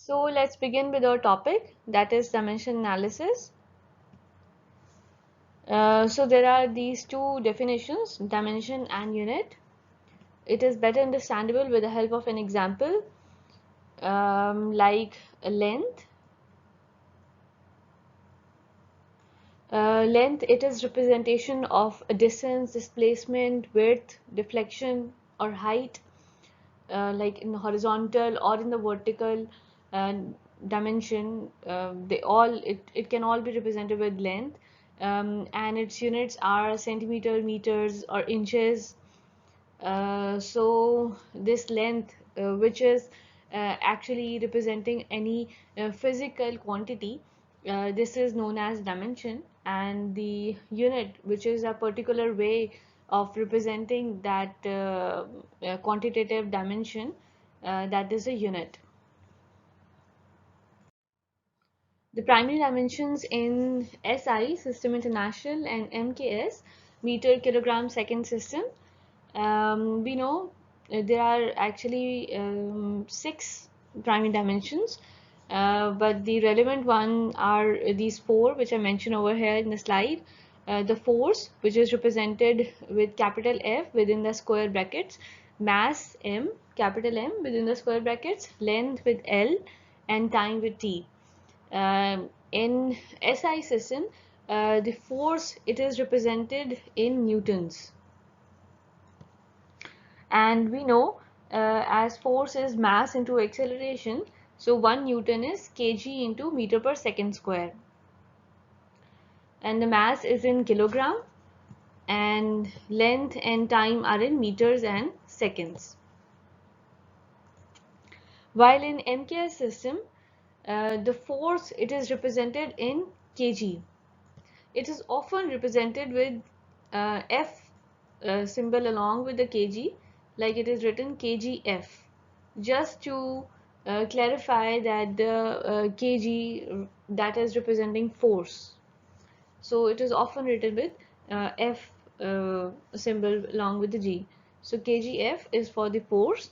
So let's begin with our topic, that is dimension analysis. So there are these two definitions, dimension and unit. It is better understandable with the help of an example, like a length. Length, it is representation of a distance, displacement, width, deflection, or height, like in the horizontal or in the vertical uh, dimension. It can all be represented with length, and its units are centimeter, meters, or inches. So this length, which is actually representing any physical quantity, this is known as dimension, and the unit, which is a particular way of representing that quantitative dimension, that is a unit. The primary dimensions in SI, System International, and MKS, meter, kilogram, second system, we know there are actually six primary dimensions, but the relevant one are these four which I mentioned over here in the slide. The force, which is represented with capital F within the square brackets, mass M, capital M within the square brackets, length with L, and time with T. In SI system, the force, it is represented in newtons, and we know as force is mass into acceleration, so 1 newton is kg into meter per second square, and the mass is in kilogram, and length and time are in meters and seconds. While in MKS system, the force, it is represented in kg. It is often represented with F symbol along with the kg, like it is written kgf, just to clarify that the kg, that is representing force. So it is often written with F symbol along with the G. So kgf is for the force.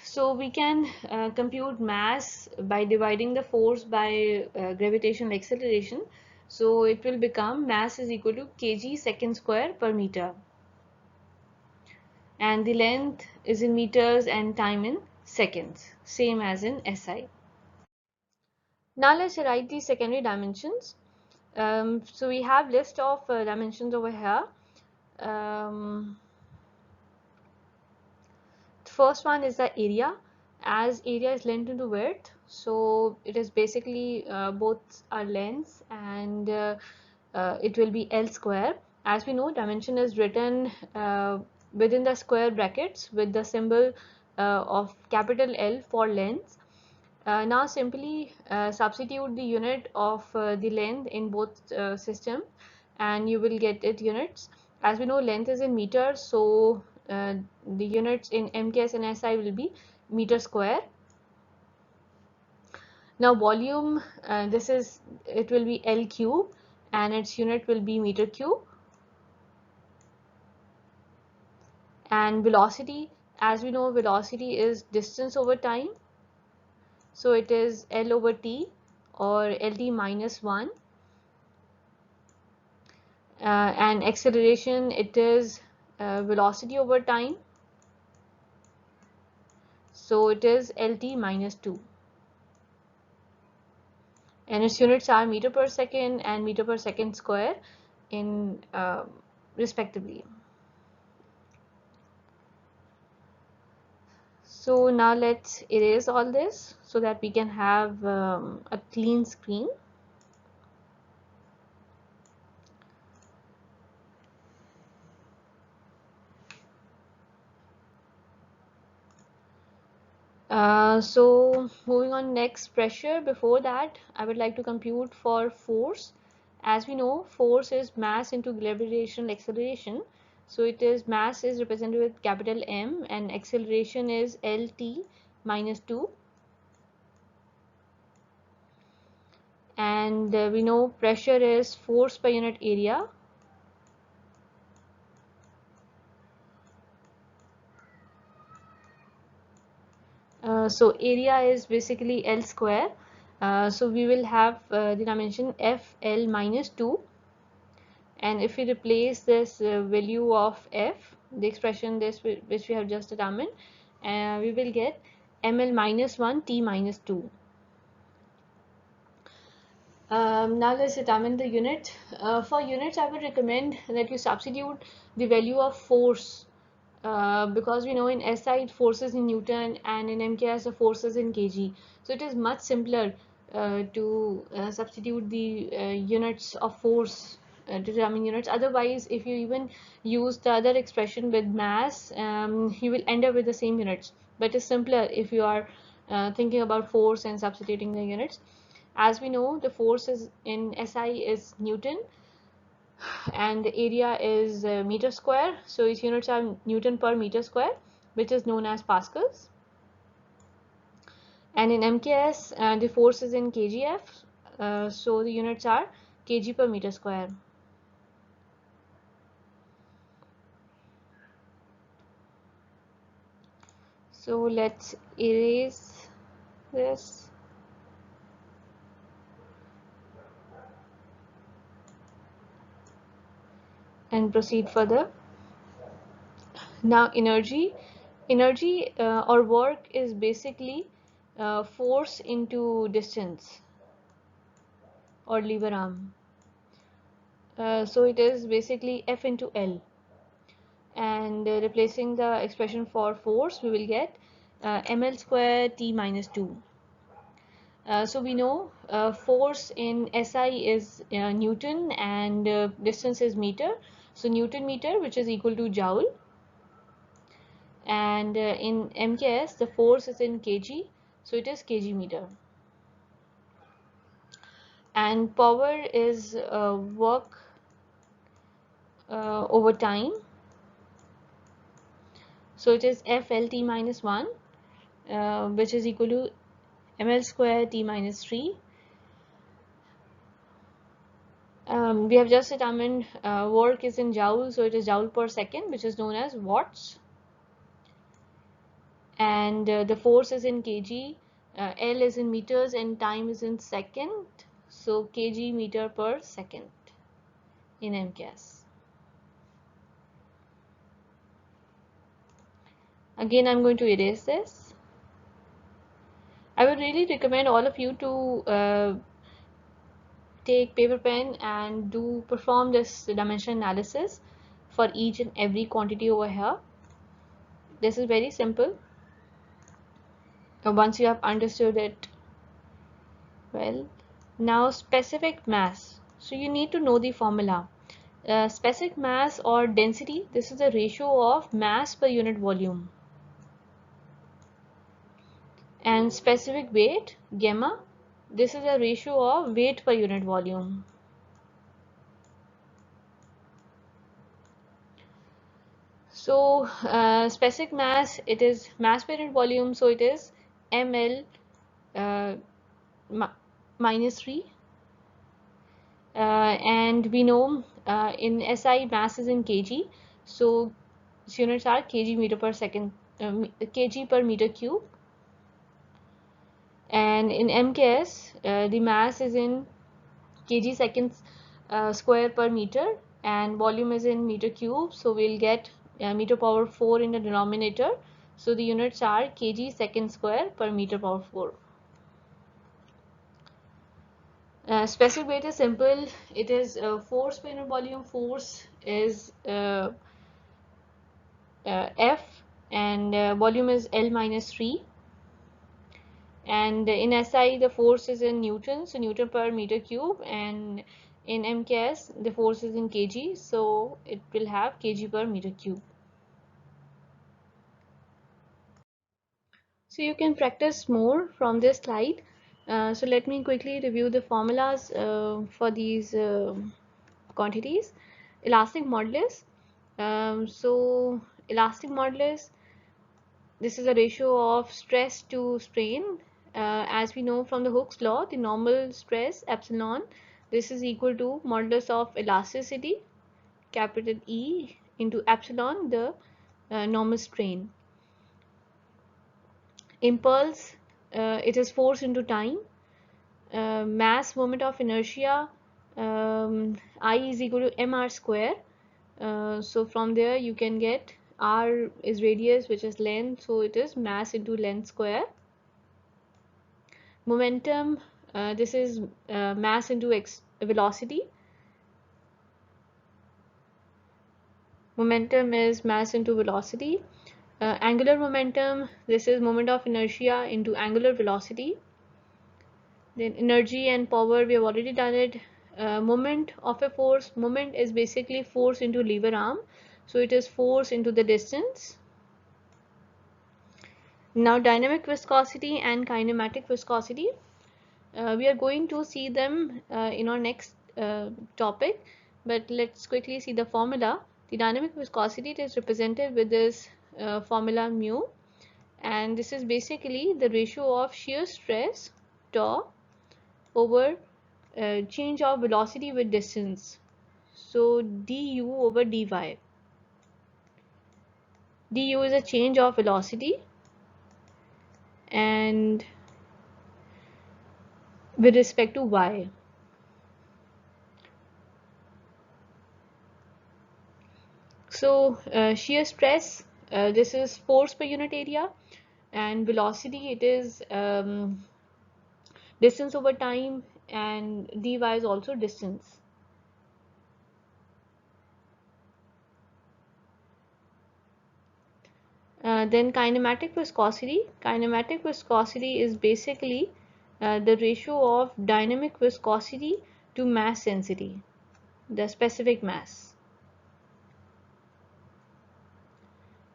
So we can compute mass by dividing the force by gravitational acceleration. So it will become mass is equal to kg second square per meter, and the length is in meters and time in seconds, same as in SI. Now let's write the secondary dimensions. So we have list of dimensions over here. The first one is the area, as area is length into width, so it is basically both are lengths, and it will be L square. As we know, dimension is written within the square brackets with the symbol of capital L for length. Now simply substitute the unit of the length in both systems, and you will get it units. As we know, length is in meters, so the units in MKS and SI will be meter square. Now volume, it will be L cube, and its unit will be meter cube. And velocity, as we know, velocity is distance over time, so it is L over T, or LT minus 1. And acceleration, it is velocity over time, so it is LT minus 2, and its units are meter per second and meter per second square in respectively. So now let's erase all this so that we can have a clean screen. So moving on, next, pressure. Before that, I would like to compute for force. As we know, force is mass into gravitational acceleration. So it is, mass is represented with capital M, and acceleration is LT minus 2. And we know pressure is force per unit area. So area is basically L square. So we will have the dimension FL minus 2, and if we replace this value of f, the expression which we have just determined, we will get ml minus 1 t minus 2. Now let's determine the unit. For units, I would recommend that you substitute the value of force, because we know in SI forces in Newton and in MKS the forces in kg. So it is much simpler to substitute the units of force to determine units. Otherwise, if you even use the other expression with mass, you will end up with the same units. But it's simpler if you are thinking about force and substituting the units. As we know, the force is in SI is Newton, and the area is meter square, so its units are Newton per meter square, which is known as pascals. And in MKS, the force is in kgf, so the units are kg per meter square. So let's erase this. And proceed further. Now energy or work is basically force into distance or lever arm. So it is basically F into L, and replacing the expression for force, we will get ml square t minus 2. So we know force in SI is Newton, and distance is meter, so Newton meter, which is equal to joule. And in MKS the force is in kg, so it is kg meter. And power is work over time, so it is FLT minus 1, which is equal to ml square t minus 3. We have just determined work is in joule, so it is joule per second, which is known as watts. And the force is in kg, L is in meters, and time is in second, so kg meter per second in MKS. Again, I'm going to erase this. I would really recommend all of you to take paper pen and perform this dimension analysis for each and every quantity over here. This is very simple. Once you have understood it well. Now specific mass. So you need to know the formula. Specific mass or density, this is the ratio of mass per unit volume. And specific weight, gamma, this is a ratio of weight per unit volume. So specific mass, it is mass per unit volume, so it is ml minus 3. And we know in SI mass is in kg, so units are kg meter per second, kg per meter cube. And in MKS the mass is in kg seconds square per meter, and volume is in meter cube, so we'll get meter power 4 in the denominator, so the units are kg second square per meter power 4. Specific weight is simple. It is force per unit volume. Force is F, and volume is L minus 3. And in SI the force is in Newton, so Newton per meter cube, and in MKS the force is in kg, so it will have kg per meter cube. So you can practice more from this slide. So let me quickly review the formulas for these quantities. Elastic modulus. So elastic modulus, this is a ratio of stress to strain. As we know from the Hooke's law, the normal stress epsilon, this is equal to modulus of elasticity, capital E, into epsilon, the normal strain. Impulse, it is force into time. Mass, moment of inertia, I is equal to mr square. So from there you can get r is radius, which is length, so it is mass into length square. Momentum, this is mass into velocity. Momentum is mass into velocity. Angular momentum, this is moment of inertia into angular velocity. Then energy and power, we have already done it. Moment of a force, moment is basically force into lever arm, so it is force into the distance. Now dynamic viscosity and kinematic viscosity, we are going to see them in our next topic, but let's quickly see the formula. The dynamic viscosity, it is represented with this formula mu, and this is basically the ratio of shear stress tau over change of velocity with distance, so du over dy. Du is a change of velocity, and with respect to y. So shear stress, this is force per unit area, and velocity, it is distance over time, and dy is also distance. Then kinematic viscosity. Kinematic viscosity is basically the ratio of dynamic viscosity to mass density, the specific mass.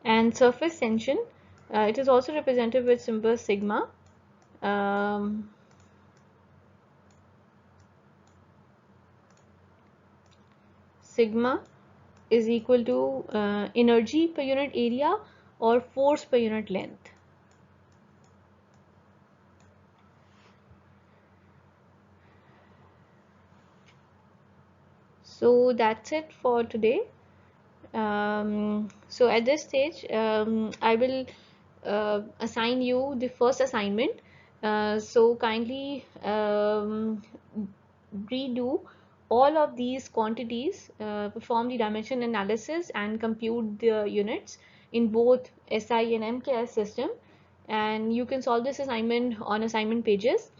And surface tension, it is also represented with symbol sigma. Sigma is equal to energy per unit area or force per unit length. So that's it for today. So at this stage, I will assign you the first assignment. So kindly redo all of these quantities, perform the dimension analysis and compute the units in both SI and MKS system, and you can solve this assignment on assignment pages,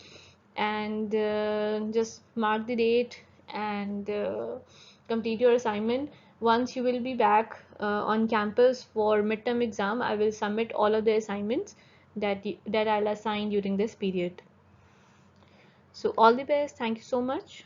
and just mark the date and complete your assignment. Once you will be back on campus for midterm exam, I will submit all of the assignments that I'll assign during this period. So all the best. Thank you so much.